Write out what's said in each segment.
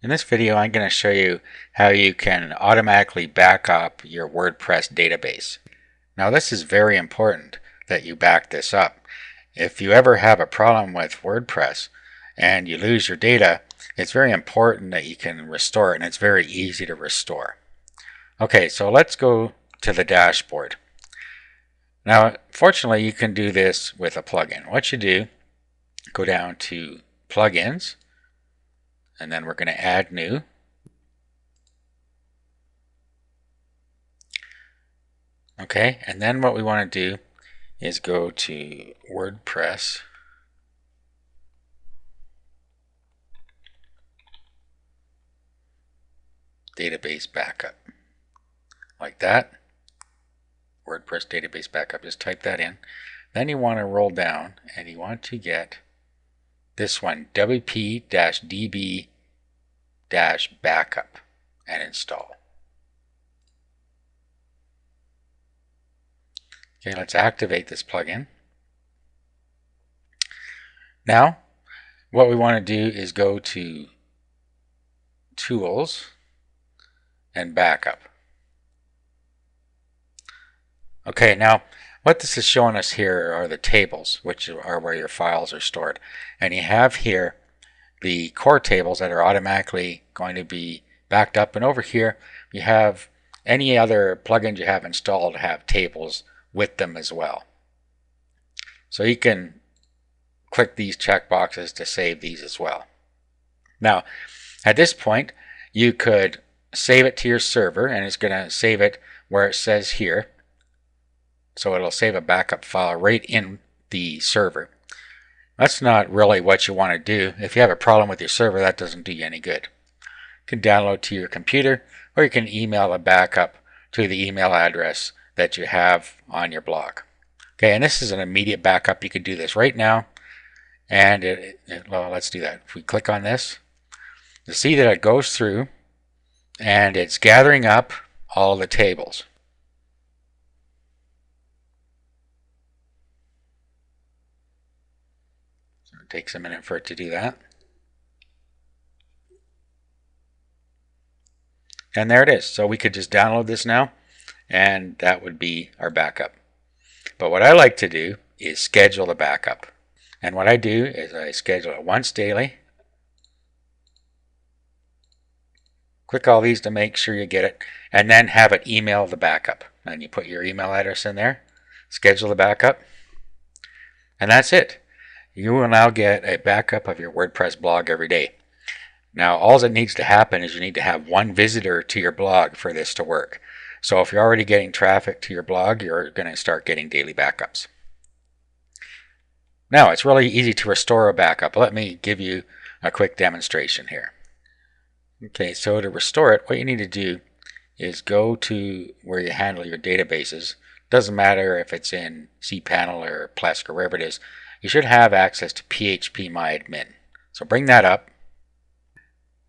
In this video, I'm going to show you how you can automatically back up your WordPress database. Now, this is very important that you back this up. If you ever have a problem with WordPress and you lose your data, it's very important that you can restore it, and it's very easy to restore. Okay, so let's go to the dashboard. Now, fortunately, you can do this with a plugin. What you do, go down to Plugins, and then we're going to add new. Okay, and then what we want to do is go to WordPress, database backup, like that. WordPress database backup, just type that in. Then you want to roll down and you want to get this one, wp-db-backup, and install. Okay, let's activate this plugin. Now, what we want to do is go to Tools and Backup. Okay, now what this is showing us here are the tables, which are where your files are stored. And you have here the core tables that are automatically going to be backed up. And over here, you have any other plugins you have installed have tables with them as well. So you can click these checkboxes to save these as well. Now, at this point, you could save it to your server, and it's going to save it where it says here. So it'll save a backup file right in the server. That's not really what you want to do. If you have a problem with your server, that doesn't do you any good. You can download to your computer, or you can email a backup to the email address that you have on your blog. Okay, and this is an immediate backup. You could do this right now, and well, let's do that. If we click on this, you'll see that it goes through, and it's gathering up all the tables. It takes a minute for it to do that. And there it is. So we could just download this now, and that would be our backup. But what I like to do is schedule the backup. And what I do is I schedule it once daily. Click all these to make sure you get it, and then have it email the backup. And you put your email address in there, schedule the backup, and that's it. You will now get a backup of your WordPress blog every day. Now, all that needs to happen is you need to have one visitor to your blog for this to work. So if you're already getting traffic to your blog, you're going to start getting daily backups. Now, it's really easy to restore a backup. Let me give you a quick demonstration here. Okay, so to restore it, what you need to do is go to where you handle your databases. Doesn't matter if it's in cPanel or Plesk or wherever it is. You should have access to phpMyAdmin. So bring that up.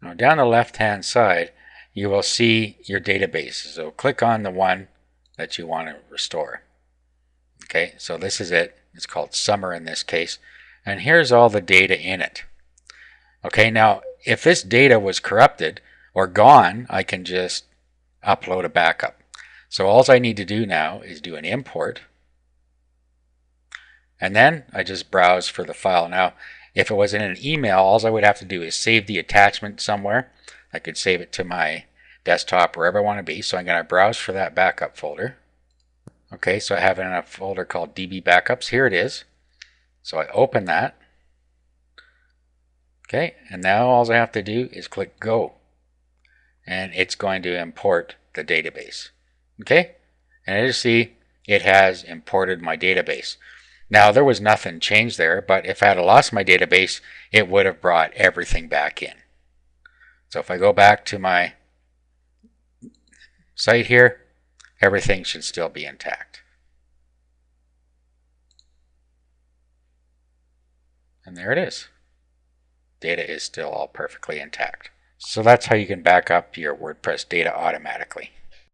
Now down the left hand side, you will see your database. So click on the one that you want to restore. Okay, so this is it. It's called Summer in this case. And here's all the data in it. Okay, now if this data was corrupted or gone, I can just upload a backup. So all I need to do now is do an import. And then I just browse for the file. Now, if it was in an email, all I would have to do is save the attachment somewhere. I could save it to my desktop, wherever I want to be. So I'm going to browse for that backup folder. Okay, so I have it in a folder called DB Backups. Here it is. So I open that. Okay, and now all I have to do is click Go. And it's going to import the database. Okay, and as you see, it has imported my database. Now, there was nothing changed there, but if I had lost my database, it would have brought everything back in. So if I go back to my site here, everything should still be intact. And there it is. Data is still all perfectly intact. So that's how you can back up your WordPress data automatically.